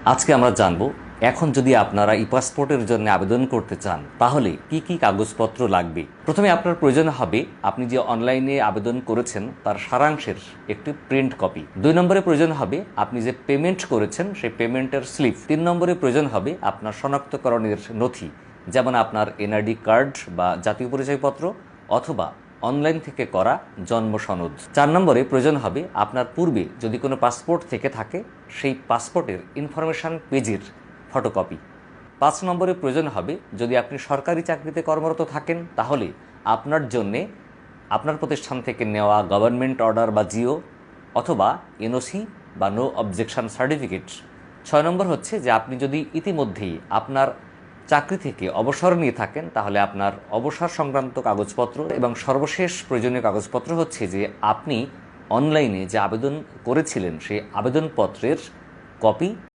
আজকে আমরা জানব এখন যদি আপনারা ই পাসপোর্টের জন্য আবেদন করতে চান তাহলে কি কি কাগজপত্র লাগবে। প্রথমে আপনার প্রয়োজন হবে আপনি যে অনলাইনে আবেদন করেছেন তার সারাংশের একটি প্রিন্ট কপি। 2 নম্বরে প্রয়োজন হবে আপনি যে পেমেন্ট করেছেন সেই পেমেন্টের স্লিপ। 3 নম্বরে প্রয়োজন হবে আপনার শনাক্তকরণের নথি, যেমন আপনার এনআইডি কার্ড বা জাতীয় পরিচয়পত্র অথবা অনলাইন থেকে করা জন্ম সনদ। 4 নম্বরে প্রয়োজন হবে আপনার পূর্বে যদি কোনো পাসপোর্ট থেকে থাকে সেই পাসপোর্টের ইনফরমেশন পেজের ফটোকপি। 5 নম্বরে প্রয়োজন হবে যদি আপনি সরকারি চাকরিতে কর্মরত থাকেন তাহলে আপনার জন্যে আপনার প্রতিষ্ঠান থেকে নেওয়া গভর্নমেন্ট অর্ডার বা জিও অথবা এনওসি বা নো অবজেকশন সার্টিফিকেট। 6 নম্বর হচ্ছে যে আপনি যদি ইতিমধ্যেই আপনার চাকরি থেকে অবসর নিয়ে থাকেন তাহলে আপনার অবসর সংক্রান্ত কাগজপত্র। এবং সর্বশেষ প্রয়োজনীয় কাগজপত্র হচ্ছে যে আপনি অনলাইনে যে আবেদন করেছিলেন সেই আবেদনপত্রের কপি